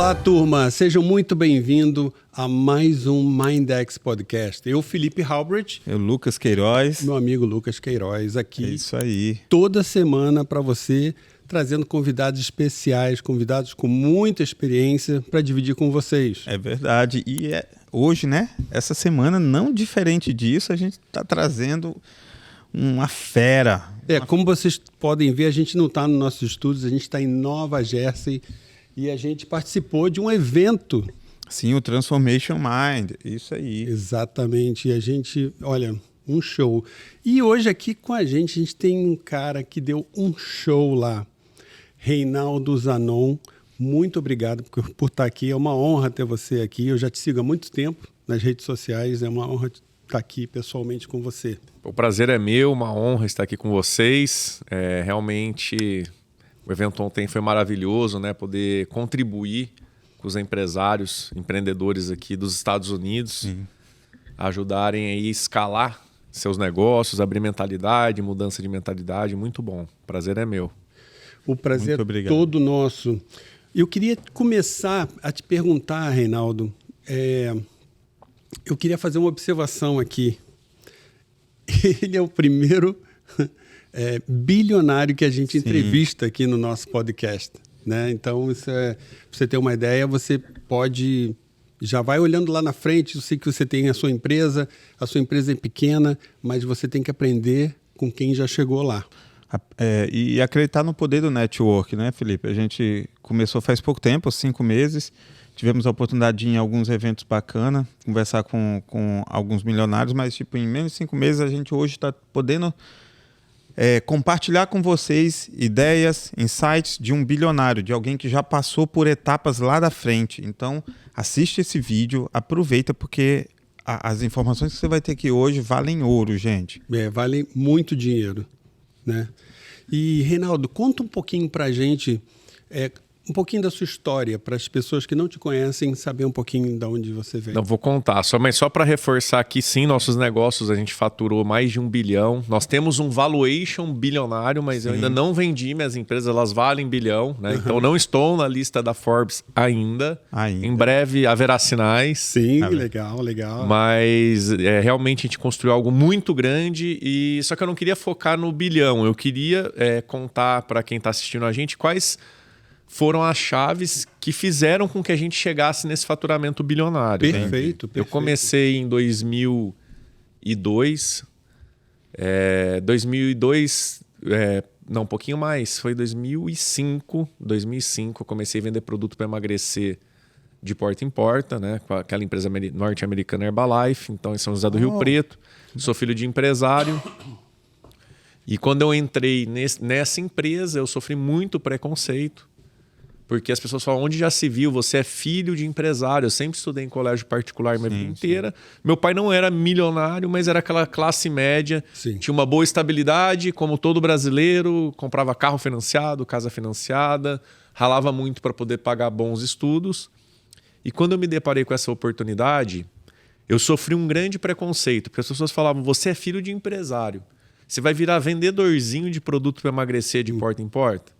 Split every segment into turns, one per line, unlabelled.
Olá, turma. Sejam muito bem-vindos a mais um Mindex Podcast. Eu, Felipe Halbrecht.
Eu, Lucas Queiroz.
Meu amigo Lucas Queiroz aqui.
É isso aí.
Toda semana para você, trazendo convidados especiais, convidados com muita experiência para dividir com vocês.
É verdade. E hoje, né? Essa semana, não diferente disso, a gente está trazendo uma fera.
Como vocês podem ver, a gente não está nos nossos estúdios, a gente está em Nova Jersey e a gente participou de um evento.
Sim, o Transformation Mind, isso aí.
Exatamente, e a gente, olha, um show. E hoje aqui com a gente tem um cara que deu um show lá, Reinaldo Zanon. Muito obrigado por estar aqui, é uma honra ter você aqui. Eu já te sigo há muito tempo nas redes sociais, é uma honra estar aqui pessoalmente com você.
O prazer é meu, uma honra estar aqui com vocês. Realmente, o evento ontem foi maravilhoso, né? Poder contribuir com os empresários, empreendedores aqui dos Estados Unidos, ajudarem aí a escalar seus negócios, abrir mentalidade, mudança de mentalidade. Muito bom. O prazer é meu.
O prazer é todo nosso. Eu queria começar a te perguntar, Reinaldo, eu queria fazer uma observação aqui. Ele é o primeiro bilionário que a gente entrevista aqui no nosso podcast, né? Então, pra você ter uma ideia, você pode... Já vai olhando lá na frente, eu sei que você tem a sua empresa é pequena, mas você tem que aprender com quem já chegou lá.
E acreditar no poder do network, né, Felipe? A gente começou faz pouco tempo, 5 meses, tivemos a oportunidade de ir em alguns eventos bacanas, conversar com alguns milionários, mas tipo, em menos de 5 meses a gente hoje está podendo compartilhar com vocês ideias, insights de um bilionário, de alguém que já passou por etapas lá da frente. Então, assiste esse vídeo, aproveita, porque as informações que você vai ter aqui hoje valem ouro, gente.
Valem muito dinheiro, né? E, Reinaldo, conta um pouquinho para a gente, um pouquinho da sua história, para as pessoas que não te conhecem saber um pouquinho de onde você veio.
Não vou contar, mas só para reforçar aqui, sim, nossos negócios, a gente faturou mais de 1 bilhão. Nós temos um valuation bilionário, mas eu ainda não vendi minhas empresas, elas valem bilhão, né? Então não estou na lista da Forbes ainda. Em breve haverá sinais.
Sim, legal.
Mas realmente a gente construiu algo muito grande, só que eu não queria focar no bilhão. Eu queria contar para quem está assistindo a gente quais foram as chaves que fizeram com que a gente chegasse nesse faturamento bilionário.
Perfeito.
Eu comecei em 2002. 2002, não, um pouquinho mais. Foi 2005. 2005 eu comecei a vender produto para emagrecer de porta em porta, né? Com aquela empresa norte-americana Herbalife. Então, em São José do Rio Preto. Sou filho de empresário. E quando eu entrei nessa empresa, eu sofri muito preconceito. Porque as pessoas falam, onde já se viu, você é filho de empresário. Eu sempre estudei em colégio particular minha vida inteira. Meu pai não era milionário, mas era aquela classe média. Tinha uma boa estabilidade, como todo brasileiro. Comprava carro financiado, casa financiada. Ralava muito para poder pagar bons estudos. E quando eu me deparei com essa oportunidade, eu sofri um grande preconceito. Porque as pessoas falavam, você é filho de empresário. Você vai virar vendedorzinho de produto para emagrecer de porta em porta?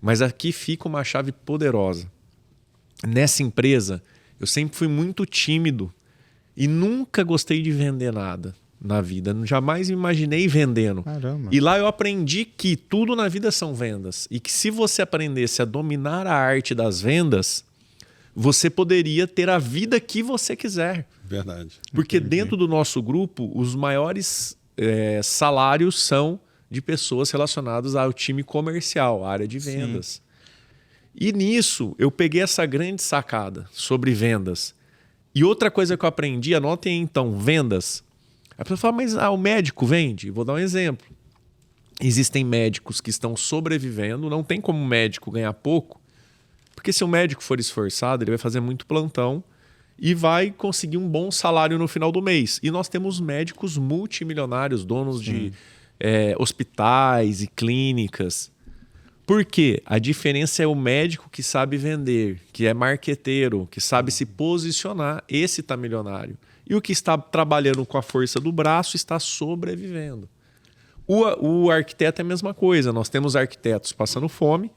Mas aqui fica uma chave poderosa. Nessa empresa, eu sempre fui muito tímido e nunca gostei de vender nada na vida. Jamais me imaginei vendendo.
Caramba.
E lá eu aprendi que tudo na vida são vendas. E que se você aprendesse a dominar a arte das vendas, você poderia ter a vida que você quiser.
Verdade.
Porque dentro do nosso grupo, os maiores salários são de pessoas relacionadas ao time comercial, à área de vendas. E nisso, eu peguei essa grande sacada sobre vendas. E outra coisa que eu aprendi, anotem então, vendas. A pessoa fala, mas o médico vende? Vou dar um exemplo. Existem médicos que estão sobrevivendo, não tem como o médico ganhar pouco, porque se o médico for esforçado, ele vai fazer muito plantão e vai conseguir um bom salário no final do mês. E nós temos médicos multimilionários, donos de hospitais e clínicas. Por quê? A diferença é o médico que sabe vender, que é marqueteiro, que sabe se posicionar. Esse está milionário. E o que está trabalhando com a força do braço está sobrevivendo. O arquiteto é a mesma coisa. Nós temos arquitetos passando fome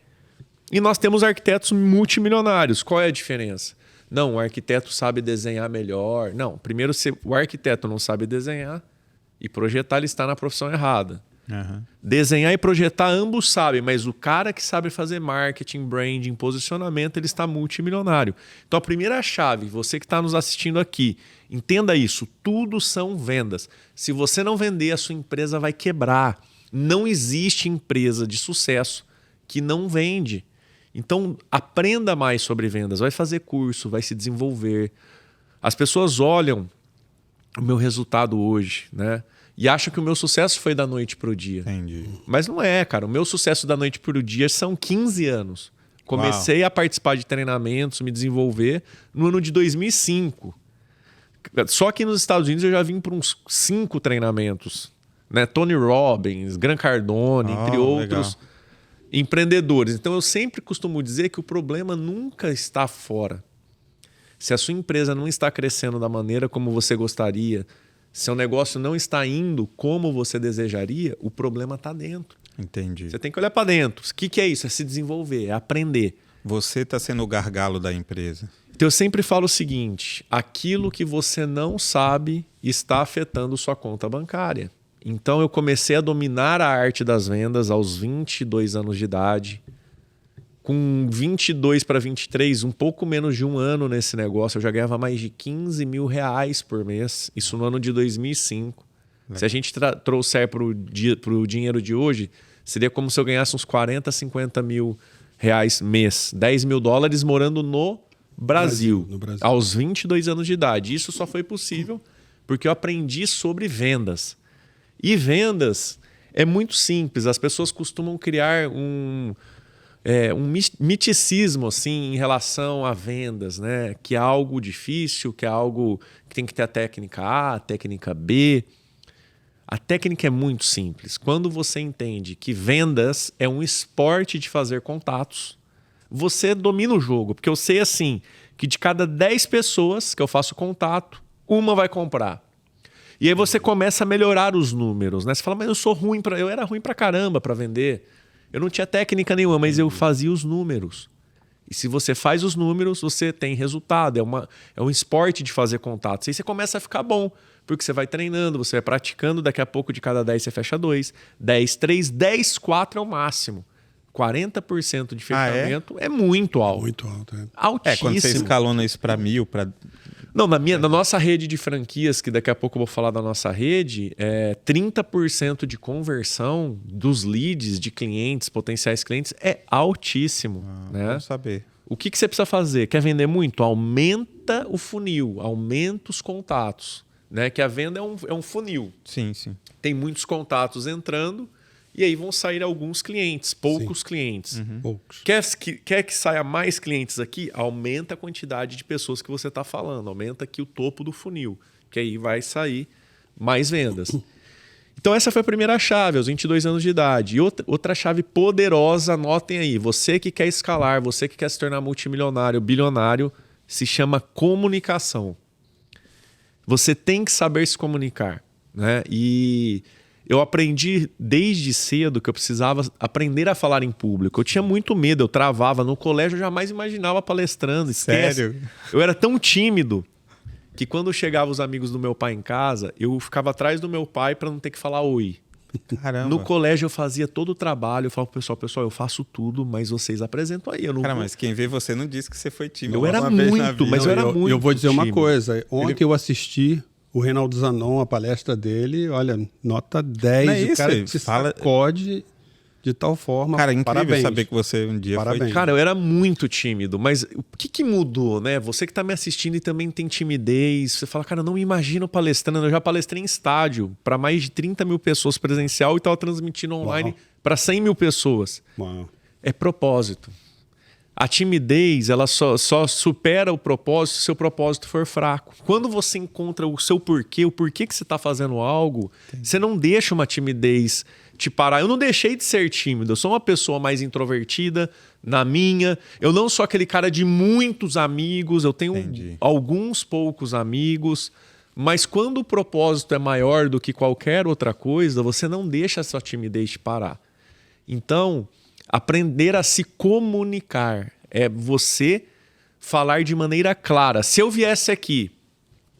E nós temos arquitetos multimilionários. Qual é a diferença? Não, o arquiteto sabe desenhar melhor. Não, primeiro, se o arquiteto não sabe desenhar e projetar, ele está na profissão errada.
Uhum.
Desenhar e projetar, ambos sabem, mas o cara que sabe fazer marketing, branding, posicionamento, ele está multimilionário. Então a primeira chave, você que está nos assistindo aqui, entenda isso, tudo são vendas. Se você não vender, a sua empresa vai quebrar. Não existe empresa de sucesso que não vende. Então aprenda mais sobre vendas, vai fazer curso, vai se desenvolver. As pessoas olham o meu resultado hoje, né? E acham que o meu sucesso foi da noite para o dia.
Entendi.
Mas não é, cara. O meu sucesso da noite para o dia são 15 anos. Comecei a participar de treinamentos, me desenvolver no ano de 2005. Só que nos Estados Unidos eu já vim para uns 5 treinamentos. Né? Tony Robbins, Grant Cardone, entre outros empreendedores. Então eu sempre costumo dizer que o problema nunca está fora. Se a sua empresa não está crescendo da maneira como você gostaria, seu negócio não está indo como você desejaria, o problema está dentro.
Entendi.
Você tem que olhar para dentro. O que é isso? É se desenvolver, é aprender.
Você está sendo o gargalo da empresa.
Então eu sempre falo o seguinte, aquilo que você não sabe está afetando sua conta bancária. Então eu comecei a dominar a arte das vendas aos 22 anos de idade. Com 22 para 23, um pouco menos de um ano nesse negócio, eu já ganhava mais de 15 mil reais por mês. Isso no ano de 2005. Se a gente trouxer para o dinheiro de hoje, seria como se eu ganhasse uns 40, 50 mil reais mês. 10 mil dólares morando no Brasil, aos 22 anos de idade. Isso só foi possível porque eu aprendi sobre vendas. E vendas é muito simples. As pessoas costumam criar um miticismo assim, em relação a vendas, né? Que é algo difícil, que é algo que tem que ter a técnica A, a técnica B. A técnica é muito simples. Quando você entende que vendas é um esporte de fazer contatos, você domina o jogo. Porque eu sei assim, que de cada 10 pessoas que eu faço contato, uma vai comprar. E aí você começa a melhorar os números, né? Você fala, mas eu era ruim pra caramba para vender. Eu não tinha técnica nenhuma, mas eu fazia os números. E se você faz os números, você tem resultado. É um esporte de fazer contatos. Aí você começa a ficar bom, porque você vai treinando, você vai praticando, daqui a pouco de cada 10 você fecha 2, 10, 3, 10, 4 é o máximo. 40% de fechamento é muito alto.
Muito alto, é.
Altíssimo.
Quando você escalona isso para 1000, para...
Não, na nossa rede de franquias, que daqui a pouco eu vou falar da nossa rede, 30% de conversão dos leads de clientes, potenciais clientes, é altíssimo. Né?
Vamos saber.
O que você precisa fazer? Quer vender muito? Aumenta o funil, aumenta os contatos. Né? Que a venda é um funil.
Sim, sim.
Tem muitos contatos entrando e aí vão sair alguns clientes, poucos clientes.
Uhum.
Poucos.
Quer que saia mais clientes aqui? Aumenta a quantidade de pessoas que você está falando. Aumenta aqui o topo do funil, que aí vai sair mais vendas. Então essa foi a primeira chave, aos 22 anos de idade. E outra chave poderosa, anotem aí. Você que quer escalar, você que quer se tornar multimilionário, bilionário, se chama comunicação. Você tem que saber se comunicar. Né? E... eu aprendi desde cedo que eu precisava aprender a falar em público. Eu tinha muito medo, eu travava. No colégio eu jamais imaginava palestrando. Esquece.
Sério?
Eu era tão tímido que quando chegavam os amigos do meu pai em casa, eu ficava atrás do meu pai para não ter que falar oi.
Caramba.
No colégio eu fazia todo o trabalho. Eu falava pro pessoal, eu faço tudo, mas vocês apresentam aí. Eu não
Cara,
vou...
mas quem vê você não disse que você foi tímido.
Eu era
Uma vez na
muito,
vida.
mas eu era muito
Eu vou dizer uma
tímido.
coisa. Ontem eu assisti o Reinaldo Zanon, a palestra dele, olha, nota 10.
Não é
o cara
isso,
te
fala-
sacode de tal forma.
Cara, incrível
Parabéns.
saber que você um dia
Parabéns.
foi...
Cara, eu era muito tímido, mas o que mudou, né? Você que tá me assistindo e também tem timidez, você fala, cara, eu não me imagino palestrando. Eu já palestrei em estádio para mais de 30 mil pessoas presencial e estava transmitindo online para 100 mil pessoas.
Uau.
É propósito. A timidez, ela só supera o propósito se o seu propósito for fraco. Quando você encontra o seu porquê, o porquê que você está fazendo algo, você não deixa uma timidez te parar. Eu não deixei de ser tímido, eu sou uma pessoa mais introvertida na minha. Eu não sou aquele cara de muitos amigos, eu tenho alguns poucos amigos. Mas quando o propósito é maior do que qualquer outra coisa, você não deixa essa timidez te parar. Então... Aprender a se comunicar. É você falar de maneira clara. Se eu viesse aqui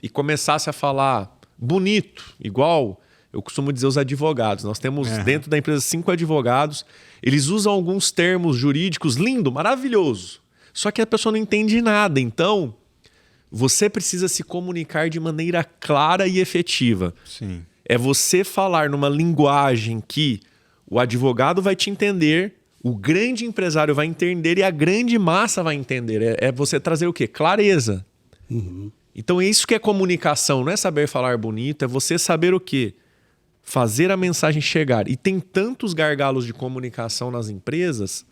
e começasse a falar bonito, igual eu costumo dizer os advogados. Nós temos dentro da empresa 5 advogados. Eles usam alguns termos jurídicos lindo, maravilhoso. Só que a pessoa não entende nada. Então, você precisa se comunicar de maneira clara e efetiva.
Sim.
É você falar numa linguagem que o advogado vai te entender, o grande empresário vai entender e a grande massa vai entender. É você trazer o quê? Clareza. Então, é isso que é comunicação. Não é saber falar bonito, é você saber o quê? Fazer a mensagem chegar. E tem tantos gargalos de comunicação nas empresas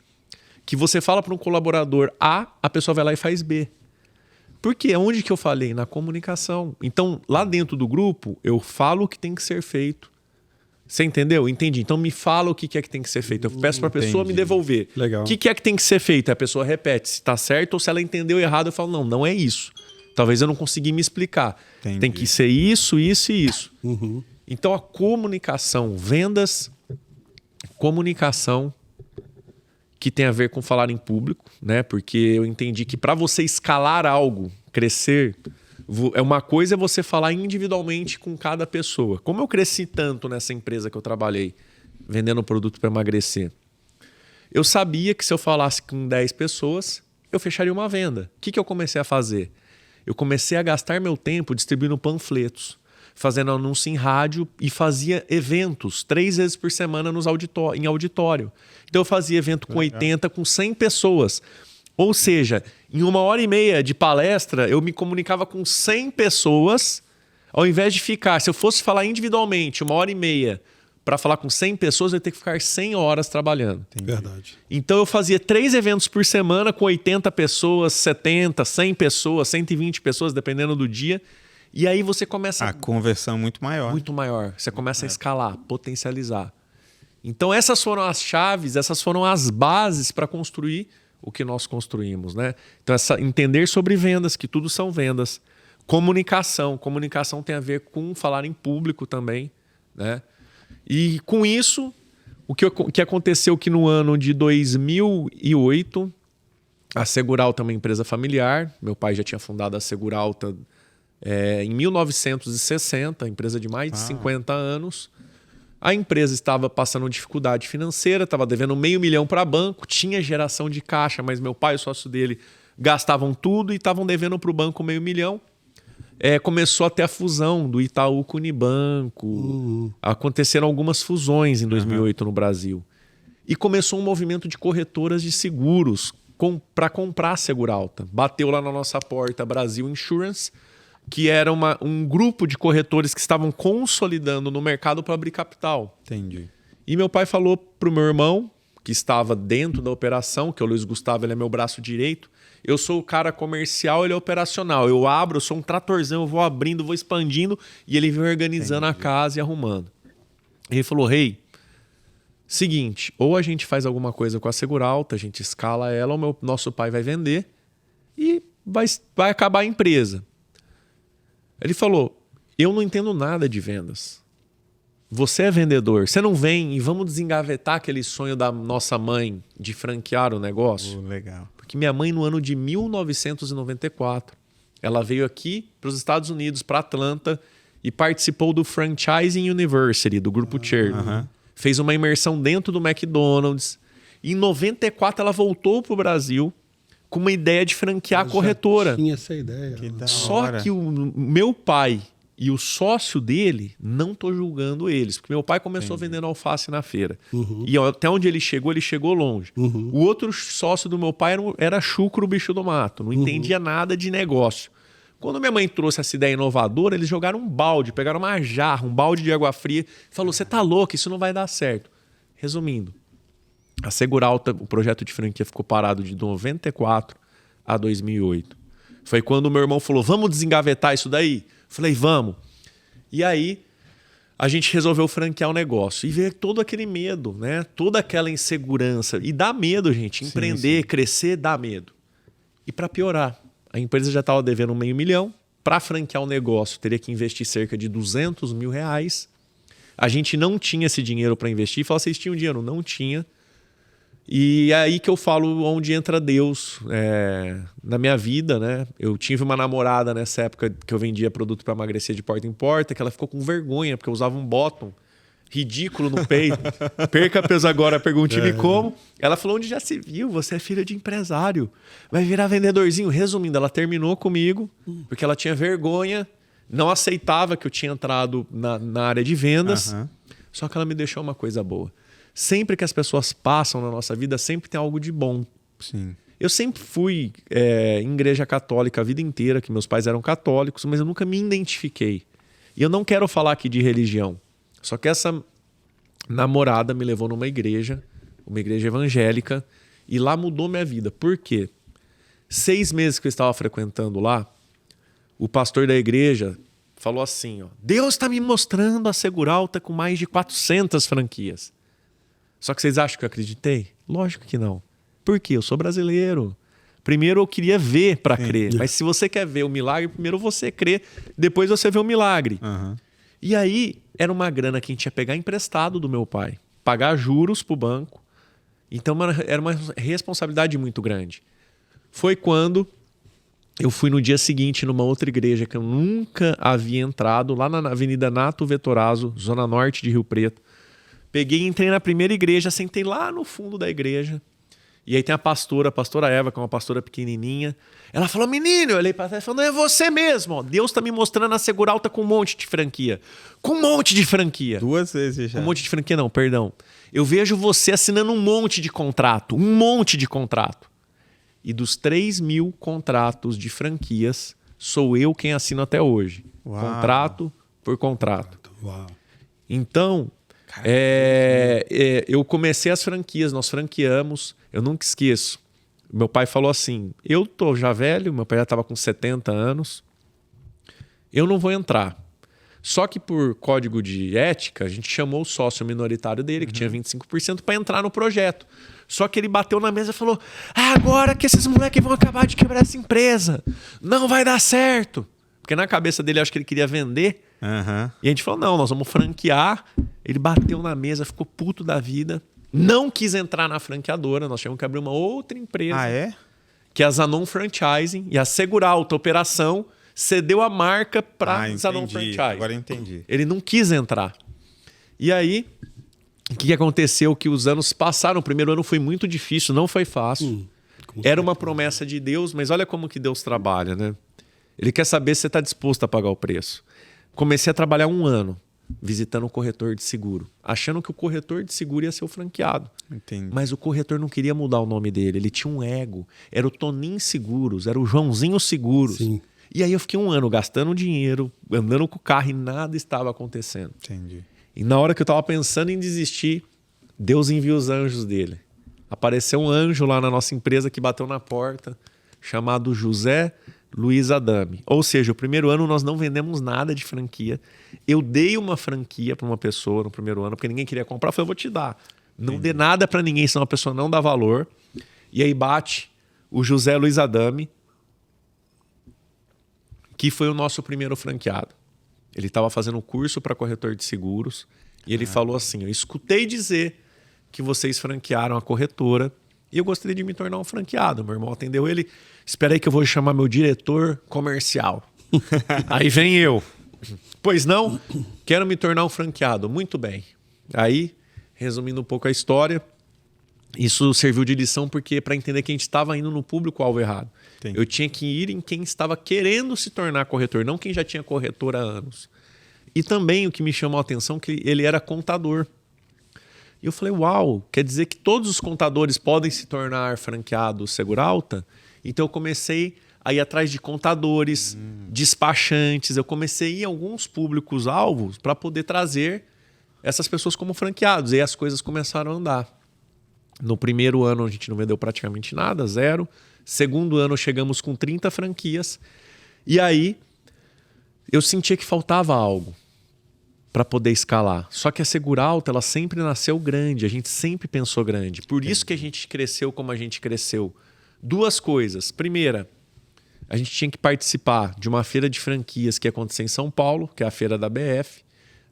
que você fala para um colaborador A, a pessoa vai lá e faz B. Por quê? Onde que eu falei? Na comunicação. Então, lá dentro do grupo, eu falo o que tem que ser feito. Você entendeu? Entendi. Então, me fala o que é que tem que ser feito. Eu peço para a pessoa me devolver.
Legal.
O que é que tem que ser feito? A pessoa repete se está certo ou se ela entendeu errado. Eu falo, não, não é isso. Talvez eu não consegui me explicar.
Entendi.
Tem que ser isso, isso e isso. Então, a comunicação, vendas, comunicação, que tem a ver com falar em público, né? Porque eu entendi que para você escalar algo, crescer, uma coisa é você falar individualmente com cada pessoa. Como eu cresci tanto nessa empresa que eu trabalhei, vendendo produto para emagrecer, eu sabia que se eu falasse com 10 pessoas, eu fecharia uma venda. O que eu comecei a fazer? Eu comecei a gastar meu tempo distribuindo panfletos, fazendo anúncio em rádio e fazia eventos 3 vezes por semana em auditório. Então eu fazia evento com 80, com 100 pessoas. Ou seja, em 1h30 de palestra, eu me comunicava com 100 pessoas, ao invés de ficar, se eu fosse falar individualmente 1h30 para falar com 100 pessoas, eu ia ter que ficar 100 horas trabalhando.
Verdade.
Então eu fazia 3 eventos por semana com 80 pessoas, 70, 100 pessoas, 120 pessoas, dependendo do dia. E aí você começa...
A conversão muito maior.
Muito maior. Você começa a escalar, potencializar. Então essas foram as chaves, essas foram as bases para construir o que nós construímos, né? Então entender sobre vendas, que tudo são vendas. Comunicação. Comunicação tem a ver com falar em público também, né? E com isso, o que aconteceu que no ano de 2008, a Seguralta é uma empresa familiar. Meu pai já tinha fundado a Seguralta em 1960, empresa de mais de 50 anos. A empresa estava passando dificuldade financeira, estava devendo $500 mil para banco, tinha geração de caixa, mas meu pai e o sócio dele gastavam tudo e estavam devendo para o banco $500 mil. Começou a ter a fusão do Itaú com o Unibanco. Aconteceram algumas fusões em 2008 no Brasil. E começou um movimento de corretoras de seguros para comprar a Seguralta. Bateu lá na nossa porta Brasil Insurance, que era um grupo de corretores que estavam consolidando no mercado para abrir capital.
Entendi.
E meu pai falou para o meu irmão, que estava dentro da operação, que é o Luiz Gustavo, ele é meu braço direito. Eu sou o cara comercial, ele é operacional. Eu abro, eu sou um tratorzão, eu vou abrindo, vou expandindo e ele vem organizando a casa e arrumando. Ele falou, Rei, seguinte, ou a gente faz alguma coisa com a Seguralta, a gente escala ela, ou nosso pai vai vender e vai acabar a empresa. Ele falou, eu não entendo nada de vendas. Você é vendedor, você não vem e vamos desengavetar aquele sonho da nossa mãe de franquear o negócio?
Legal.
Porque minha mãe, no ano de 1994, ela veio aqui para os Estados Unidos, para Atlanta, e participou do Franchising University, do Grupo Cherry. Fez uma imersão dentro do McDonald's. E em 94 ela voltou para o Brasil com uma ideia de franquear a corretora.
Tinha essa ideia.
Só que o meu pai e o sócio dele, não estou julgando eles, porque meu pai começou vendendo alface na feira. E até onde ele chegou longe. O outro sócio do meu pai era chucro, bicho do mato, não entendia nada de negócio. Quando minha mãe trouxe essa ideia inovadora, eles jogaram um balde, pegaram uma jarra, um balde de água fria, e falou, você tá louco, isso não vai dar certo. Resumindo, a Seguralta, o projeto de franquia ficou parado de 94 a 2008. Foi quando o meu irmão falou, vamos desengavetar isso daí? Falei, vamos. E aí, a gente resolveu franquear o negócio. E veio todo aquele medo, né? Toda aquela insegurança. E dá medo, gente. Empreender, crescer, dá medo. E para piorar, a empresa já estava devendo $500 mil. Para franquear o negócio, teria que investir cerca de R$200 mil. A gente não tinha esse dinheiro para investir. Falou, vocês tinham dinheiro? Não tinha. E é aí que eu falo onde entra Deus na minha vida, né? Eu tive uma namorada nessa época que eu vendia produto para emagrecer de porta em porta, que ela ficou com vergonha, porque eu usava um bottom ridículo no peito. Perca peso agora, pergunte-me como. Ela falou, onde já se viu? Você é filha de empresário. Vai virar vendedorzinho. Resumindo, ela terminou comigo, porque ela tinha vergonha, não aceitava que eu tinha entrado na área de vendas. Só que ela me deixou uma coisa boa. Sempre que as pessoas passam na nossa vida, sempre tem algo de bom.
Sim.
Eu sempre fui em igreja católica a vida inteira, que meus pais eram católicos, mas eu nunca me identifiquei. E eu não quero falar aqui de religião. Só que essa namorada me levou numa igreja, uma igreja evangélica, e lá mudou minha vida. Por quê? 6 meses que eu estava frequentando lá, o pastor da igreja falou assim, ó, Deus está me mostrando a Seguralta com mais de 400 franquias. Só que vocês acham que eu acreditei? Lógico que não. Por quê? Eu sou brasileiro. Primeiro eu queria ver para crer. Mas se você quer ver o milagre, primeiro você crê, depois você vê o milagre. E aí era uma grana que a gente ia pegar emprestado do meu pai, pagar juros para o banco. Então era uma responsabilidade muito grande. Foi quando eu fui no dia seguinte numa outra igreja que eu nunca havia entrado, lá na Avenida Nato Vetorazzo, zona norte de Rio Preto. Peguei e entrei na primeira igreja, sentei lá no fundo da igreja. E aí tem a pastora Eva, que é uma pastora pequenininha. Ela falou, menino, eu olhei para trás e falei, não, é você mesmo. Ó. Deus tá me mostrando a Seguralta com um monte de franquia. Com um monte de franquia.
2 vezes já.
Um monte de franquia não, perdão. Eu vejo você assinando um monte de contrato. Um monte de contrato. E dos 3.000 contratos de franquias, sou eu quem assino até hoje.
Uau.
Contrato por contrato.
Uau.
Então, eu comecei as franquias, nós franqueamos. Eu nunca esqueço. Meu pai falou assim, eu tô já velho, meu pai já estava com 70 anos, eu não vou entrar. Só que por código de ética, a gente chamou o sócio minoritário dele, que tinha 25%, para entrar no projeto. Só que ele bateu na mesa e falou, agora que esses moleques vão acabar de quebrar essa empresa, não vai dar certo. Porque na cabeça dele, acho que ele queria vender. E a gente falou, não, nós vamos franquear. Ele bateu na mesa, ficou puto da vida. Não quis entrar na franqueadora, nós tivemos que abrir uma outra empresa. Que é a Zanon Franchising. E a Seguralta Operação cedeu a marca para Zanon Franchising.
Agora entendi.
Ele não quis entrar. E aí, o que aconteceu? Que os anos passaram. O primeiro ano foi muito difícil, não foi fácil. Era uma promessa de Deus, mas olha como que Deus trabalha, né? Ele quer saber se você está disposto a pagar o preço. Comecei a trabalhar 1 ano. Visitando o corretor de seguro, achando que o corretor de seguro ia ser o franqueado.
Entendi.
Mas o corretor não queria mudar o nome dele, ele tinha um ego. Era o Toninho Seguros, era o Joãozinho Seguros.
Sim.
E aí eu fiquei 1 ano gastando dinheiro, andando com o carro e nada estava acontecendo.
Entendi.
E na hora que eu estava pensando em desistir, Deus enviou os anjos dele. Apareceu um anjo lá na nossa empresa que bateu na porta, chamado José Luiz Adame. Ou seja, o primeiro ano nós não vendemos nada de franquia. Eu dei uma franquia para uma pessoa no primeiro ano, porque ninguém queria comprar. Eu falei, eu vou te dar. Não dê nada para ninguém, senão a pessoa não dá valor. E aí bate o José Luiz Adame, que foi o nosso primeiro franqueado. Ele estava fazendo um curso para corretor de seguros. E ele falou assim, eu escutei dizer que vocês franquearam a corretora e eu gostaria de me tornar um franqueado. Meu irmão atendeu ele. Espera aí que eu vou chamar meu diretor comercial. Aí vem eu. Pois não? Quero me tornar um franqueado. Muito bem. Aí, resumindo um pouco a história, isso serviu de lição porque para entender que a gente estava indo no público-alvo errado.
Entendi.
Eu tinha que ir em quem estava querendo se tornar corretor, não quem já tinha corretor há anos. E também o que me chamou a atenção que ele era contador. E eu falei, uau, quer dizer que todos os contadores podem se tornar franqueados Seguralta? Então eu comecei a ir atrás de contadores, despachantes. Eu comecei a ir em alguns públicos-alvos para poder trazer essas pessoas como franqueados. E aí as coisas começaram a andar. No primeiro ano a gente não vendeu praticamente nada, 0. Segundo ano chegamos com 30 franquias. E aí eu sentia que faltava algo para poder escalar. Só que a Seguralta, ela sempre nasceu grande. A gente sempre pensou grande. Por isso que a gente cresceu como a gente cresceu. 2 coisas. Primeira, a gente tinha que participar de uma feira de franquias que ia acontecer em São Paulo, que é a feira da BF.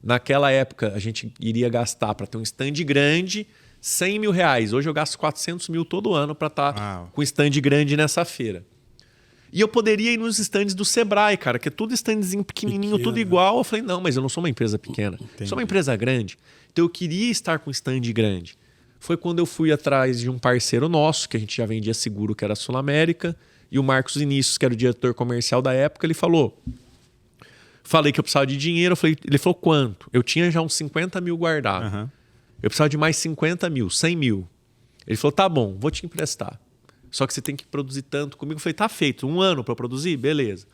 Naquela época, a gente iria gastar para ter um stand grande 100 mil reais. Hoje eu gasto 400 mil todo ano para estar com stand grande nessa feira. E eu poderia ir nos stands do Sebrae, cara, que é tudo standzinho pequenininho, tudo igual. Eu falei, não, mas eu não sou uma empresa pequena. Entendi. Sou uma empresa grande. Então eu queria estar com stand grande. Foi quando eu fui atrás de um parceiro nosso, que a gente já vendia seguro, que era a Sul América, e o Marcos Vinícius, que era o diretor comercial da época, ele falou... Falei que eu precisava de dinheiro, ele falou quanto? Eu tinha já uns 50 mil guardado. Uhum. Eu precisava de mais 50 mil, 100 mil. Ele falou, tá bom, vou te emprestar. Só que você tem que produzir tanto comigo. Eu falei, tá feito, 1 ano para produzir? Beleza.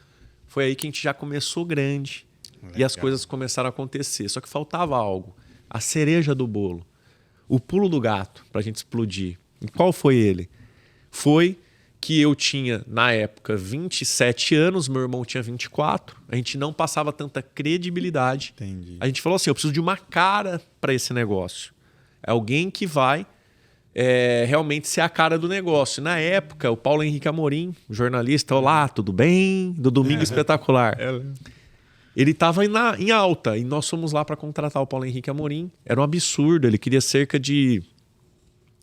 Foi aí que a gente já começou grande. Legal. E as coisas começaram a acontecer. Só que faltava algo. A cereja do bolo. O pulo do gato para a gente explodir. E qual foi ele? Foi que eu tinha, na época, 27 anos, meu irmão tinha 24. A gente não passava tanta credibilidade.
Entendi.
A gente falou assim, eu preciso de uma cara para esse negócio. É alguém que vai... realmente ser a cara do negócio. Na época, o Paulo Henrique Amorim, jornalista, olá, tudo bem? Do Domingo Espetacular. Ele estava em alta e nós fomos lá para contratar o Paulo Henrique Amorim. Era um absurdo, ele queria cerca de,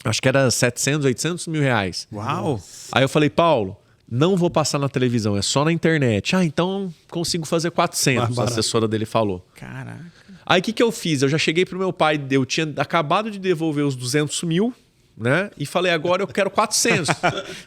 acho que era 700, 800 mil reais.
Uau!
Aí eu falei, Paulo, não vou passar na televisão, é só na internet. então consigo fazer 400, a assessora dele falou.
Caraca.
Aí o que eu fiz? Eu já cheguei pro meu pai, eu tinha acabado de devolver os 200 mil, né? E falei, agora eu quero 400.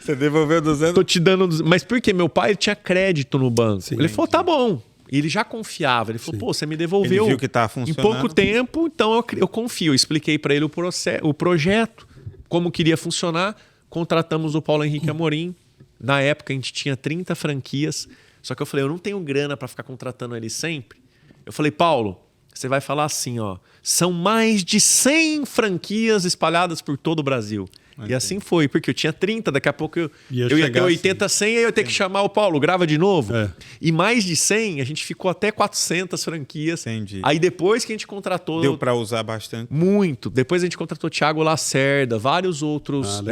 Você devolveu 200?
Tô te dando... Mas por quê? Meu pai tinha crédito no banco.
Sim,
ele falou, tá bom. E ele já confiava. Ele falou, pô, você me devolveu
ele viu que tá funcionando.
Em pouco tempo, então eu confio. Eu expliquei para ele o projeto, como queria funcionar. Contratamos o Paulo Henrique Amorim. Na época, a gente tinha 30 franquias. Só que eu falei, eu não tenho grana para ficar contratando ele sempre. Eu falei, Paulo... Você vai falar assim, ó, são mais de 100 franquias espalhadas por todo o Brasil. E assim foi, porque eu tinha 30, daqui a pouco eu ia ter 80, 100, aí eu ia ter que chamar o Paulo, grava de novo. E mais de 100, a gente ficou até 400 franquias.
Entendi.
Aí depois que a gente contratou...
Deu para usar bastante?
Muito. Depois a gente contratou Thiago Lacerda, vários outros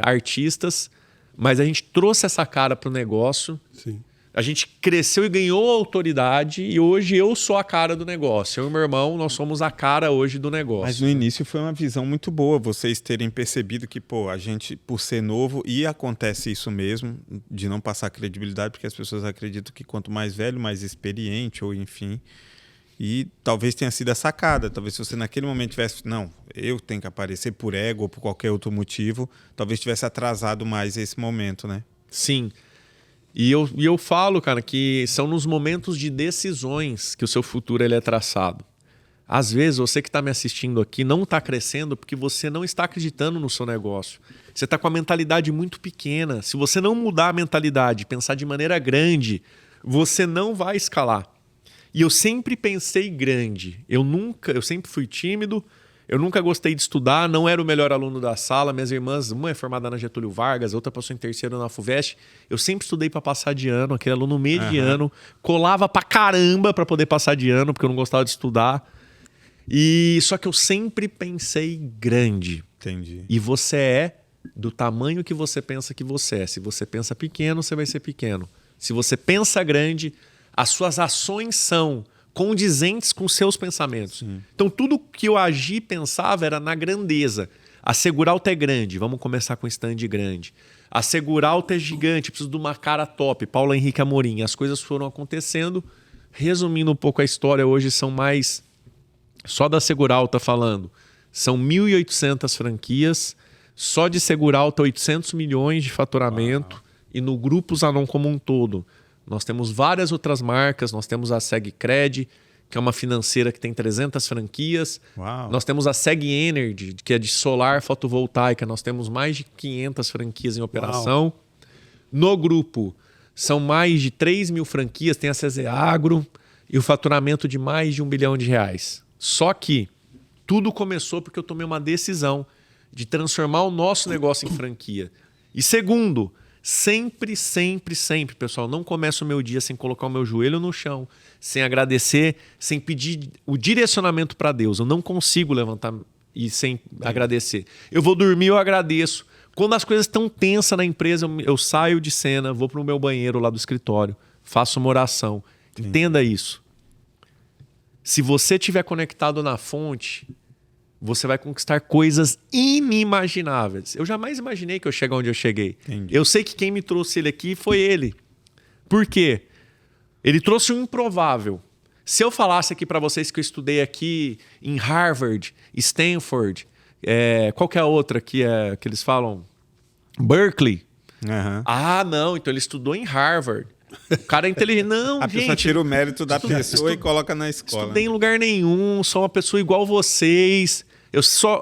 artistas, mas a gente trouxe essa cara para o negócio.
Sim.
A gente cresceu e ganhou autoridade e hoje eu sou a cara do negócio. Eu e meu irmão, nós somos a cara hoje do negócio.
Mas no início foi uma visão muito boa, vocês terem percebido que, pô, a gente, por ser novo, e acontece isso mesmo, de não passar credibilidade, porque as pessoas acreditam que quanto mais velho, mais experiente, ou enfim. E talvez tenha sido a sacada. Talvez se você naquele momento tivesse, não, eu tenho que aparecer por ego ou por qualquer outro motivo, talvez tivesse atrasado mais esse momento, né?
Sim. E eu falo, cara, que são nos momentos de decisões que o seu futuro ele é traçado. Às vezes, você que está me assistindo aqui não está crescendo porque você não está acreditando no seu negócio. Você está com a mentalidade muito pequena. Se você não mudar a mentalidade, pensar de maneira grande, você não vai escalar. E eu sempre pensei grande. Eu sempre fui tímido. Eu nunca gostei de estudar, não era o melhor aluno da sala. Minhas irmãs, uma é formada na Getúlio Vargas, outra passou em terceiro na FUVEST. Eu sempre estudei para passar de ano, aquele aluno mediano. Colava pra caramba para poder passar de ano, porque eu não gostava de estudar. Só que eu sempre pensei grande.
Entendi.
E você é do tamanho que você pensa que você é. Se você pensa pequeno, você vai ser pequeno. Se você pensa grande, as suas ações são... condizentes com seus pensamentos. Sim. Então, tudo que eu agi e pensava era na grandeza. A Seguralta é grande, vamos começar com stand grande. A Seguralta é gigante, preciso de uma cara top. Paulo Henrique Amorim. As coisas foram acontecendo. Resumindo um pouco a história, hoje são mais... Só da Seguralta falando, são 1.800 franquias. Só de Seguralta, 800 milhões de faturamento. Uau. E no Grupo Zanon como um todo... Nós temos várias outras marcas, nós temos a SegCred, que é uma financeira que tem 300 franquias.
Uau.
Nós temos a Seg Energy, que é de solar fotovoltaica, nós temos mais de 500 franquias em operação. Uau. No grupo, são mais de 3 mil franquias, tem a CZ Agro e o faturamento de mais de R$1 bilhão. Só que tudo começou porque eu tomei uma decisão de transformar o nosso negócio em franquia. E segundo... Sempre, sempre, sempre, pessoal, não começo o meu dia sem colocar o meu joelho no chão, sem agradecer, sem pedir o direcionamento para Deus. Eu não consigo levantar e sem agradecer. Eu vou dormir, eu agradeço. Quando as coisas estão tensas na empresa, eu saio de cena, vou para o meu banheiro lá do escritório, faço uma oração. Entenda isso. Se você estiver conectado na fonte, você vai conquistar coisas inimagináveis. Eu jamais imaginei que eu chegue onde eu cheguei.
Entendi.
Eu sei que quem me trouxe ele aqui foi ele. Por quê? Ele trouxe um improvável. Se eu falasse aqui para vocês que eu estudei aqui em Harvard, Stanford, qual que é a outra que eles falam? Berkeley.
Uhum.
Ah, não, então ele estudou em Harvard. O cara é inteligente. Não,
A
gente.
pessoa tira o mérito da pessoa e coloca na escola.
Estudei em lugar nenhum, sou uma pessoa igual vocês.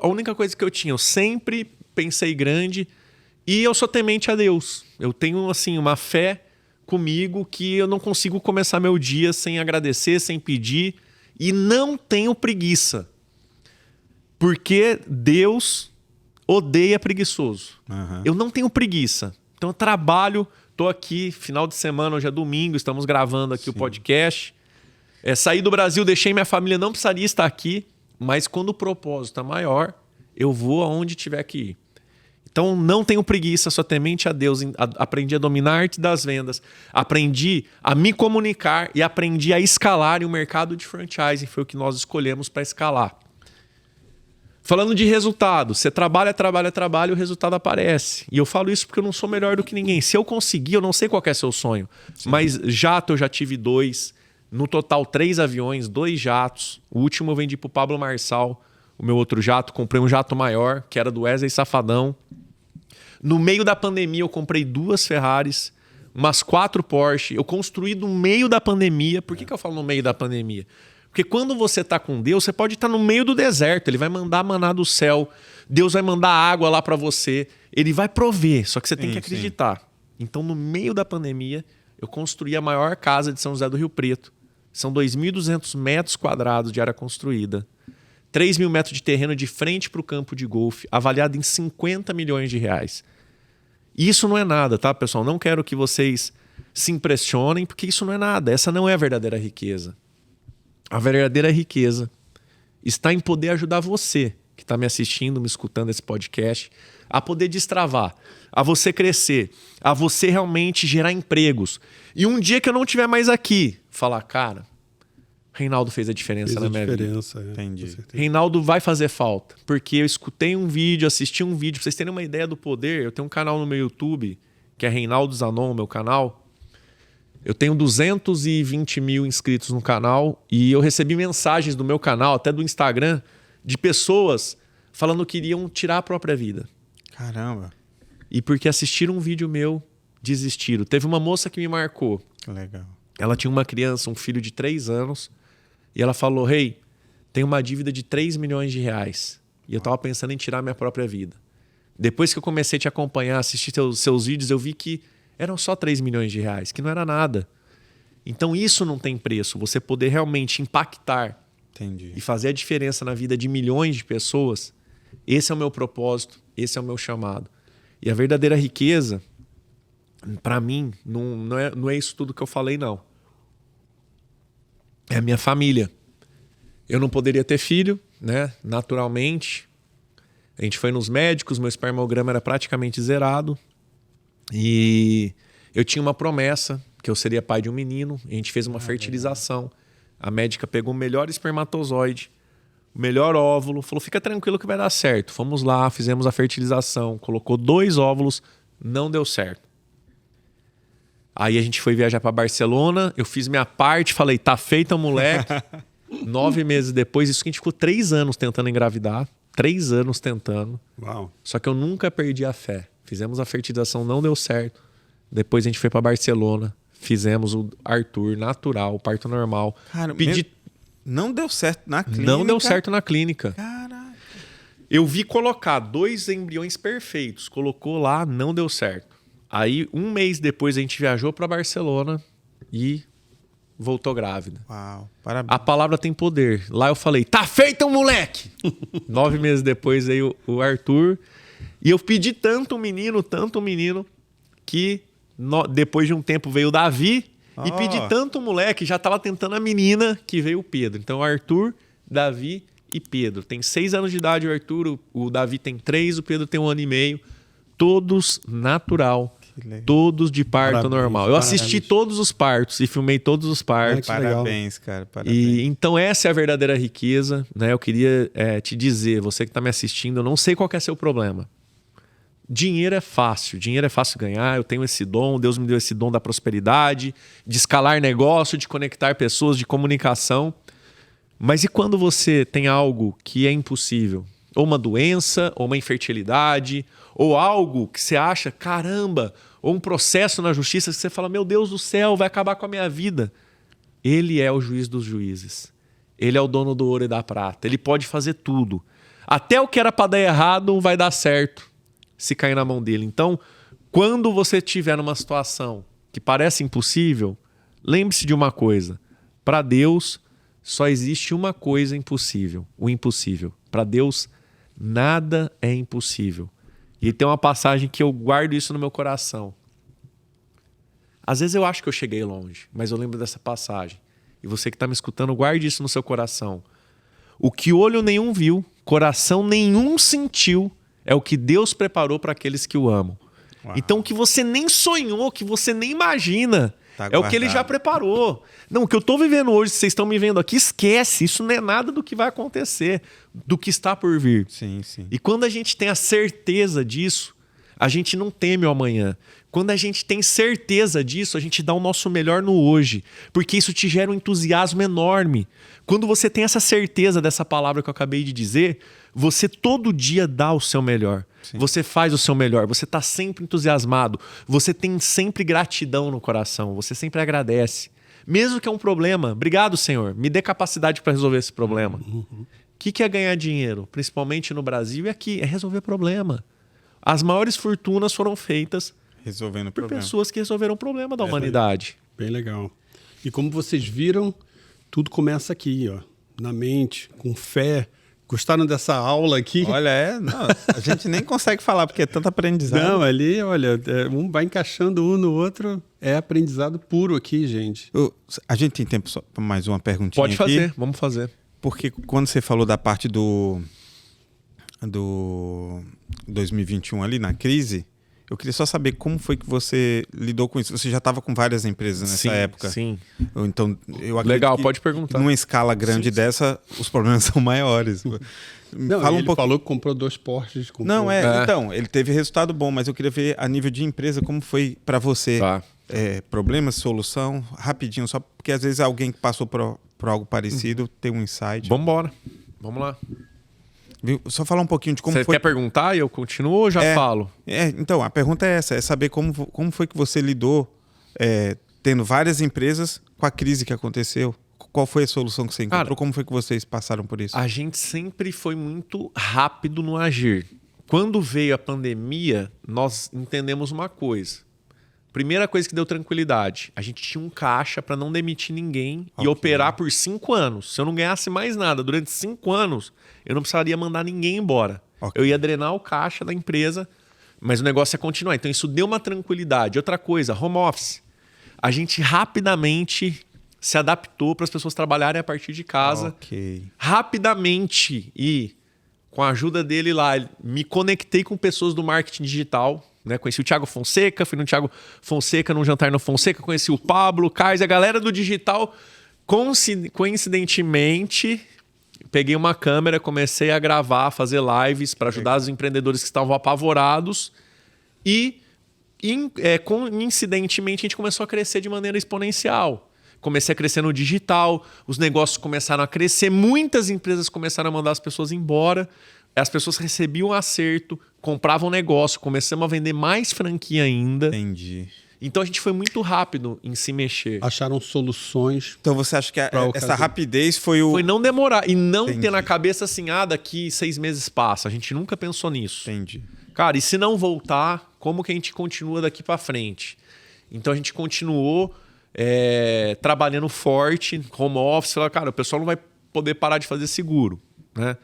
A única coisa que eu tinha, eu sempre pensei grande e eu sou temente a Deus. Eu tenho assim uma fé comigo que eu não consigo começar meu dia sem agradecer, sem pedir e não tenho preguiça. Porque Deus odeia preguiçoso.
Uhum.
Eu não tenho preguiça. Então eu trabalho, tô aqui, final de semana, hoje é domingo, estamos gravando aqui o podcast. Saí do Brasil, deixei minha família, não precisaria estar aqui, mas quando o propósito é maior, eu vou aonde tiver que ir. Então não tenho preguiça, sou temente a Deus, aprendi a dominar a arte das vendas, aprendi a me comunicar e aprendi a escalar em um mercado de franchising, foi o que nós escolhemos para escalar. Falando de resultado, você trabalha, o resultado aparece. E eu falo isso porque eu não sou melhor do que ninguém. Se eu conseguir, eu não sei qual que é seu sonho. Sim. Mas jato eu já tive 2. No total, 3 aviões, 2 jatos. O último eu vendi para o Pablo Marçal, o meu outro jato. Comprei um jato maior, que era do Wesley Safadão. No meio da pandemia, eu comprei 2 Ferraris, umas 4 Porsche. Eu construí no meio da pandemia. Por que eu falo no meio da pandemia? Porque quando você está com Deus, você pode estar no meio do deserto. Ele vai mandar maná do céu. Deus vai mandar água lá para você. Ele vai prover, só que você tem que acreditar. Sim. Então, no meio da pandemia, eu construí a maior casa de São José do Rio Preto. São 2.200 metros quadrados de área construída. 3 mil metros de terreno de frente para o campo de golfe, avaliado em 50 milhões de reais. Isso não é nada, tá, pessoal? Não quero que vocês se impressionem, porque isso não é nada. Essa não é a verdadeira riqueza. A verdadeira riqueza está em poder ajudar você, que está me assistindo, me escutando esse podcast, a poder destravar, a você crescer, a você realmente gerar empregos. E um dia que eu não estiver mais aqui, falar, cara, Reinaldo fez a diferença na minha vida.
Entendi.
Reinaldo vai fazer falta, porque eu escutei um vídeo, assisti um vídeo, para vocês terem uma ideia do poder, eu tenho um canal no meu YouTube, que é Reinaldo Zanon, meu canal. Eu tenho 220 mil inscritos no canal e eu recebi mensagens do meu canal, até do Instagram, de pessoas falando que iriam tirar a própria vida.
Caramba.
E porque assistiram um vídeo meu, desistiram. Teve uma moça que me marcou.
Legal.
Ela tinha uma criança, um filho de 3 anos, e ela falou, Rei, tem uma dívida de 3 milhões de reais. E eu estava pensando em tirar minha própria vida. Depois que eu comecei a te acompanhar, assistir seus vídeos, eu vi que eram só 3 milhões de reais, que não era nada. Então isso não tem preço. Você poder realmente impactar e fazer a diferença na vida de milhões de pessoas, esse é o meu propósito, esse é o meu chamado. E a verdadeira riqueza, para mim, não é isso tudo que eu falei, não. É a minha família. Eu não poderia ter filho, né? Naturalmente. A gente foi nos médicos, meu espermograma era praticamente zerado. E eu tinha uma promessa que eu seria pai de um menino. A gente fez uma fertilização. A médica pegou o melhor espermatozoide, o melhor óvulo, falou, fica tranquilo que vai dar certo. Fomos lá, fizemos a fertilização, colocou 2 óvulos, não deu certo. Aí a gente foi viajar para Barcelona, eu fiz minha parte, falei, tá feito o moleque. 9 meses depois, isso que a gente ficou 3 anos tentando engravidar. 3 anos tentando.
Uau.
Só que eu nunca perdi a fé. Fizemos a fertilização, não deu certo. Depois a gente foi para Barcelona. Fizemos o Arthur natural, parto normal.
Cara, não deu certo na clínica?
Não deu certo na clínica.
Caraca.
Eu vi colocar 2 embriões perfeitos. Colocou lá, não deu certo. Aí, 1 mês depois, a gente viajou para Barcelona e voltou grávida.
Uau, parabéns.
A palavra tem poder. Lá eu falei, tá feito, moleque! 9 meses depois veio o Arthur. E eu pedi tanto um menino, que depois de um tempo veio o Davi. E pedi tanto um moleque, já estava tentando a menina, que veio o Pedro. Então, Arthur, Davi e Pedro. Tem 6 anos de idade o Arthur, o Davi tem 3, o Pedro tem 1 ano e meio. Todos natural. Todos de parto
Parabéns,
normal. Eu assisti
parabéns.
todos os partos e filmei todos os partos.
Que legal.
Parabéns, cara. Parabéns.
E então essa é a verdadeira riqueza, né? Eu queria te dizer, você que está me assistindo, eu não sei qual que é seu problema. Dinheiro é fácil ganhar, eu tenho esse dom, Deus me deu esse dom da prosperidade, de escalar negócio, de conectar pessoas, de comunicação. Mas e quando você tem algo que é impossível? Ou uma doença, ou uma infertilidade, ou algo que você acha, caramba, ou um processo na justiça que você fala, meu Deus do céu, vai acabar com a minha vida. Ele é o juiz dos juízes. Ele é o dono do ouro e da prata. Ele pode fazer tudo. Até o que era para dar errado vai dar certo se cair na mão dele. Então, quando você estiver numa situação que parece impossível, lembre-se de uma coisa. Para Deus, só existe uma coisa impossível. O impossível. Para Deus, nada é impossível. E tem uma passagem que eu guardo isso no meu coração. Às vezes eu acho que eu cheguei longe, mas eu lembro dessa passagem. E você que está me escutando, guarde isso no seu coração. O que olho nenhum viu, coração nenhum sentiu, é o que Deus preparou para aqueles que o amam. Uau. Então, o que você nem sonhou, que você nem imagina, é o que ele já preparou. Não, o que eu estou vivendo hoje, vocês estão me vendo aqui, esquece. Isso não é nada do que vai acontecer, do que está por vir.
Sim, sim.
E quando a gente tem a certeza disso, a gente não teme o amanhã. Quando a gente tem certeza disso, a gente dá o nosso melhor no hoje. Porque isso te gera um entusiasmo enorme. Quando você tem essa certeza dessa palavra que eu acabei de dizer, você todo dia dá o seu melhor. Sim. Você faz o seu melhor. Você está sempre entusiasmado. Você tem sempre gratidão no coração. Você sempre agradece. Mesmo que é um problema. Obrigado, Senhor. Me dê capacidade para resolver esse problema. O que é ganhar dinheiro? Principalmente no Brasil e aqui. É resolver problema. As maiores fortunas foram feitas
resolvendo
por pessoas que resolveram o problema da humanidade.
Bem legal. E como vocês viram, tudo começa aqui, ó, na mente, com fé. Gostaram dessa aula aqui?
Olha, não, a gente nem consegue falar porque é tanto aprendizado.
Não, ali, olha, um vai encaixando um no outro. É aprendizado puro aqui, gente.
A gente tem tempo só para mais uma perguntinha
Pode fazer, aqui? Vamos fazer.
Porque quando você falou da parte do 2021 ali na crise, eu queria só saber como foi que você lidou com isso. Você já estava com várias empresas nessa época?
Sim.
Então, eu acredito
legal,
que
pode perguntar.
Numa escala grande dessa, os problemas são maiores.
Não,
Fala
ele falou que comprou 2 Porsches.
Não, então, ele teve resultado bom, mas eu queria ver a nível de empresa como foi para você.
Tá.
Problemas, solução, rapidinho, só porque às vezes alguém que passou por algo parecido tem um insight.
Vamos embora. Vamos lá.
Viu? Só falar um pouquinho de como
Você
foi...
quer perguntar e eu continuo ou já falo?
Então, a pergunta é essa, é saber como foi que você lidou tendo várias empresas com a crise que aconteceu. Qual foi a solução que você encontrou? Cara, como foi que vocês passaram por isso?
A gente sempre foi muito rápido no agir. Quando veio a pandemia, nós entendemos uma coisa. Primeira coisa que deu tranquilidade. A gente tinha um caixa para não demitir ninguém e operar por 5 anos. Se eu não ganhasse mais nada durante 5 anos, eu não precisaria mandar ninguém embora. Eu ia drenar o caixa da empresa, mas o negócio ia continuar. Então isso deu uma tranquilidade. Outra coisa, home office. A gente rapidamente se adaptou para as pessoas trabalharem a partir de casa. Rapidamente. E com a ajuda dele lá, me conectei com pessoas do marketing digital. Né? Conheci o Thiago Fonseca, fui no Thiago Fonseca, num jantar no Fonseca, conheci o Pablo, o Kais, a galera do digital. Coincidentemente, peguei uma câmera, comecei a gravar, fazer lives para ajudar os empreendedores que estavam apavorados. E, coincidentemente, a gente começou a crescer de maneira exponencial. Comecei a crescer no digital, os negócios começaram a crescer, muitas empresas começaram a mandar as pessoas embora. As pessoas recebiam acerto, compravam negócio, começamos a vender mais franquia ainda.
Entendi.
Então a gente foi muito rápido em se mexer.
Acharam soluções.
Então você acha que essa rapidez foi o...
Foi não demorar e não ter na cabeça assim, daqui 6 meses passa. A gente nunca pensou nisso.
Entendi.
Cara, e se não voltar, como que a gente continua daqui para frente? Então a gente continuou trabalhando forte, home office. Cara, o pessoal não vai poder parar de fazer seguro, né?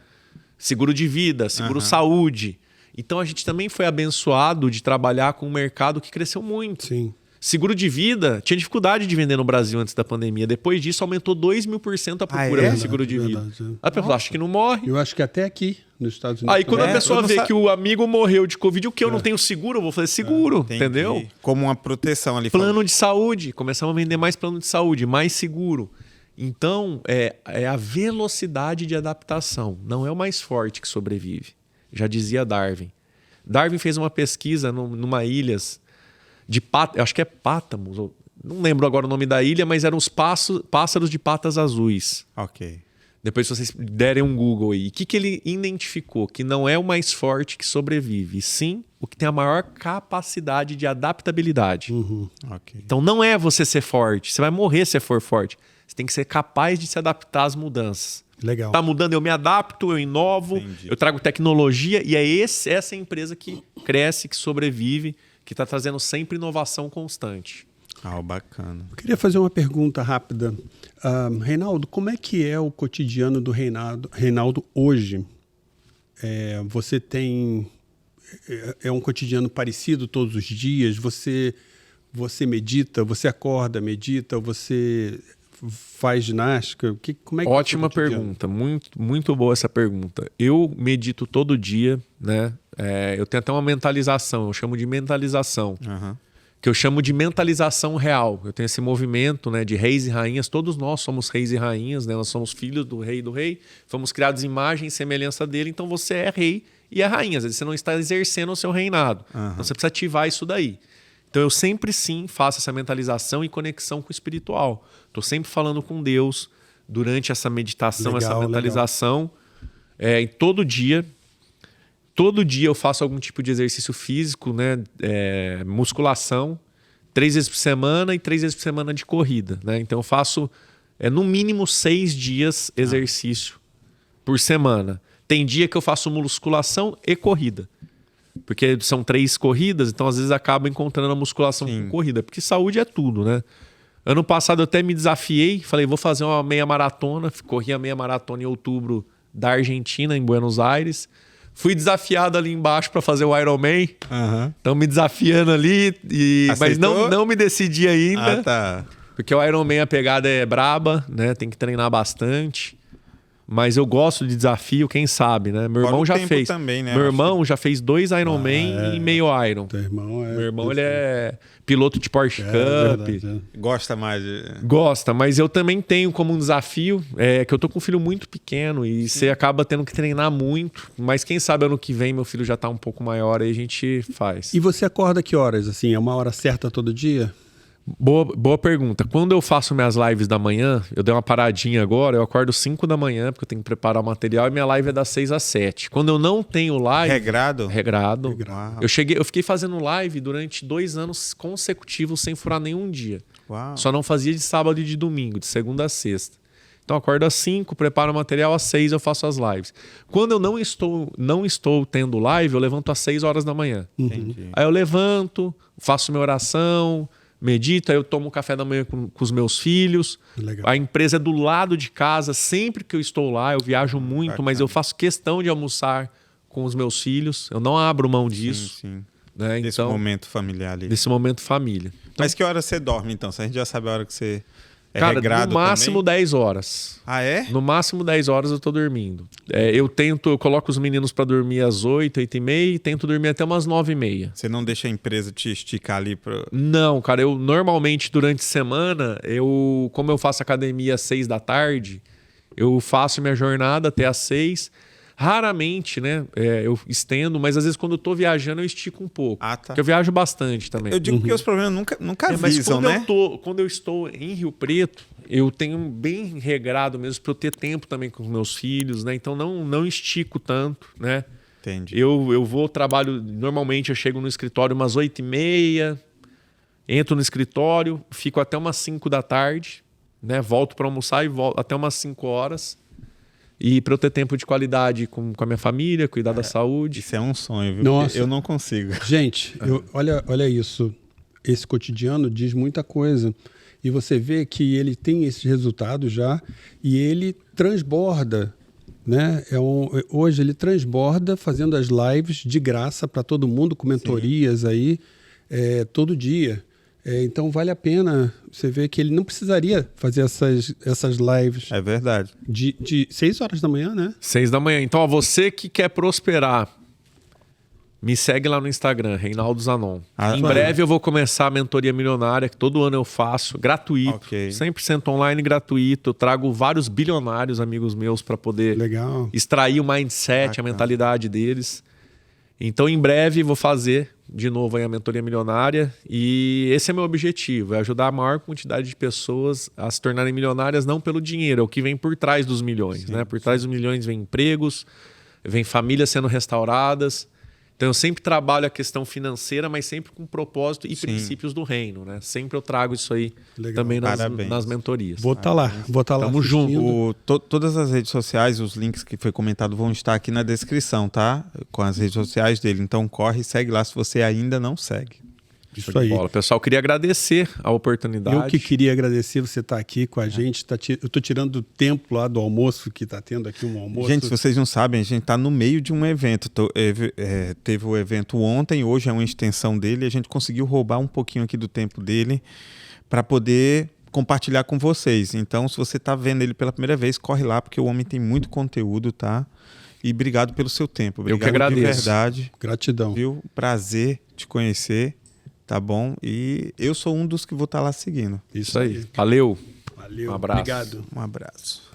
Seguro de vida, seguro saúde. Então a gente também foi abençoado de trabalhar com um mercado que cresceu muito.
Sim.
Seguro de vida tinha dificuldade de vender no Brasil antes da pandemia. Depois disso, aumentou 2.000% a procura de seguro de vida. A pessoa acha que não morre.
Eu acho que até aqui, nos Estados Unidos.
Aí quando a pessoa vê que o amigo morreu de Covid, o que eu não tenho seguro, eu vou fazer seguro, entendeu?
Como uma proteção ali.
Plano de saúde. Começamos a vender mais plano de saúde, mais seguro. Então, é a velocidade de adaptação. Não é o mais forte que sobrevive. Já dizia Darwin. Darwin fez uma pesquisa numa ilha de acho que é Pátamos, não lembro agora o nome da ilha, mas eram os pássaros de patas azuis.
Ok.
Depois, se vocês derem um Google aí, o que ele identificou? Que não é o mais forte que sobrevive, e sim o que tem a maior capacidade de adaptabilidade.
Ok.
Então, não é você ser forte. Você vai morrer se for forte. Você tem que ser capaz de se adaptar às mudanças.
Legal.
Tá mudando, eu me adapto, eu inovo, eu trago tecnologia, e é essa empresa que cresce, que sobrevive, que está trazendo sempre inovação constante.
Bacana.
Eu queria fazer uma pergunta rápida. Reinaldo, como é que é o cotidiano do Reinaldo hoje? Você tem... É um cotidiano parecido todos os dias? Você medita? Você acorda, medita? Você faz ginástica? Como é que
Ótima pergunta. Muito, muito boa essa pergunta. Eu medito todo dia, né? Eu tenho até uma mentalização. Eu chamo de mentalização. Que eu chamo de mentalização real. Eu tenho esse movimento, né, de reis e rainhas. Todos nós somos reis e rainhas, né? Nós somos filhos do rei. Fomos criados em imagem e semelhança dele. Então você é rei e é rainha. Às vezes você não está exercendo o seu reinado. Então você precisa ativar isso daí. Então eu sempre sim faço essa mentalização e conexão com o espiritual. Estou sempre falando com Deus durante essa meditação, essa mentalização. E todo dia eu faço algum tipo de exercício físico, né? Musculação, 3 vezes por semana e 3 vezes por semana de corrida, né? Então eu faço no mínimo 6 dias exercício por semana. Tem dia que eu faço musculação e corrida. Porque são 3 corridas, então às vezes acabo encontrando a musculação com corrida. Porque saúde é tudo, né? Ano passado eu até me desafiei, falei, vou fazer uma meia maratona. Corri a meia maratona em outubro da Argentina, em Buenos Aires. Fui desafiado ali embaixo para fazer o Ironman. Estão me desafiando ali, mas não me decidi ainda. Porque o Ironman, a pegada é braba, né? Tem que treinar bastante. Mas eu gosto de desafio, quem sabe, né? Meu irmão já fez.
Também, né?
Meu irmão já fez 2 Ironman e meio Iron.
Meu
irmão ele é piloto de Porsche Cup.
Verdade,
Gosta mais de...
Gosta, mas eu também tenho como um desafio que eu tô com um filho muito pequeno e você acaba tendo que treinar muito. Mas quem sabe ano que vem meu filho já tá um pouco maior, aí a gente faz.
E você acorda que horas? Assim, é uma hora certa todo dia?
Boa pergunta. Quando eu faço minhas lives da manhã, eu dei uma paradinha agora, eu acordo 5 da manhã, porque eu tenho que preparar o material, e minha live é das 6 às 7. Quando eu não tenho live...
Regrado?
Regrado. Eu fiquei fazendo live durante 2 anos consecutivos, sem furar nenhum dia.
Uau.
Só não fazia de sábado e de domingo, de segunda a sexta. Então eu acordo às 5, preparo o material, às 6 eu faço as lives. Quando eu não estou tendo live, eu levanto às 6 horas da manhã.
Entendi.
Aí eu levanto, faço minha oração... Medito, aí eu tomo café da manhã com os meus filhos.
Legal.
A empresa é do lado de casa. Sempre que eu estou lá, eu viajo muito,
Bacana.
mas eu faço questão de almoçar com os meus filhos. Eu não abro mão disso.
Sim.
Né?
Desse momento familiar ali.
Desse momento família. Então,
mas que hora você dorme, então? Se a gente já sabe a hora que você
cara,
regrado
no máximo
também?
10 horas.
Ah, é?
No máximo 10 horas eu tô dormindo. Eu coloco os meninos para dormir às 8, 8h30 e tento dormir até umas 9h30.
Você não deixa a empresa te esticar ali para...
Não, cara, eu normalmente durante a semana, como eu faço academia às 6 da tarde, eu faço minha jornada até às 6. Raramente, né? Eu estendo, mas às vezes quando eu tô viajando eu estico um pouco.
Tá.
Porque eu viajo bastante também.
Eu digo que os problemas nunca avisam,
mas
né?
Quando eu estou em Rio Preto, eu tenho bem regrado mesmo para eu ter tempo também com os meus filhos, né? Então não estico tanto, né?
Entendi.
Eu trabalho, normalmente eu chego no escritório umas 8h30, entro no escritório, fico até umas 5 da tarde, né? Volto para almoçar e volto até umas 5 horas. E para eu ter tempo de qualidade com a minha família, cuidar da saúde.
Isso é um sonho, viu?
Nossa.
Eu não consigo.
Gente, olha isso. Esse cotidiano diz muita coisa. E você vê que ele tem esses resultados já e ele transborda, né? Hoje ele transborda fazendo as lives de graça para todo mundo, com mentorias aí todo dia. Então vale a pena você ver que ele não precisaria fazer essas lives
É verdade.
de 6 horas da manhã, né?
6 da manhã. Então, ó, você que quer prosperar, me segue lá no Instagram, Reinaldo Zanon.
Ah,
em
vai.
breve eu vou começar a mentoria milionária, que todo ano eu faço, gratuito,
Ok.
100% online, gratuito. Eu trago vários bilionários amigos meus para poder
Legal.
extrair o mindset, a mentalidade deles. Então, em breve, vou fazer de novo aí a mentoria milionária. E esse é meu objetivo, é ajudar a maior quantidade de pessoas a se tornarem milionárias, não pelo dinheiro, é o que vem por trás dos milhões. Né? Por trás dos milhões vem empregos, vem famílias sendo restauradas. Então, eu sempre trabalho a questão financeira, mas sempre com propósito e princípios do reino. Né? Sempre eu trago isso aí
Legal.
também
Parabéns.
nas mentorias.
Vou estar lá. Vou estar lá.
Tamo junto.
assistindo.
Todas as redes sociais, os links que foi comentado vão estar aqui na descrição, tá? Com as redes sociais dele. Então corre e segue lá se você ainda não segue.
Isso aí.
Bola. Pessoal, queria agradecer a oportunidade.
Eu que queria agradecer você estar aqui com a gente. Eu estou tirando do tempo lá do almoço, que está tendo aqui um almoço.
Gente, se vocês não sabem, a gente está no meio de um evento. Teve o evento ontem, hoje é uma extensão dele. E a gente conseguiu roubar um pouquinho aqui do tempo dele para poder compartilhar com vocês. Então, se você está vendo ele pela primeira vez, corre lá, porque o homem tem muito conteúdo, tá? E obrigado pelo seu tempo. Obrigado
Eu que agradeço.
de verdade.
Gratidão.
Viu? Prazer te conhecer, tá bom? E eu sou um dos que vou estar lá seguindo.
Isso aí. Valeu.
Valeu.
Um abraço.
Obrigado.
Um abraço.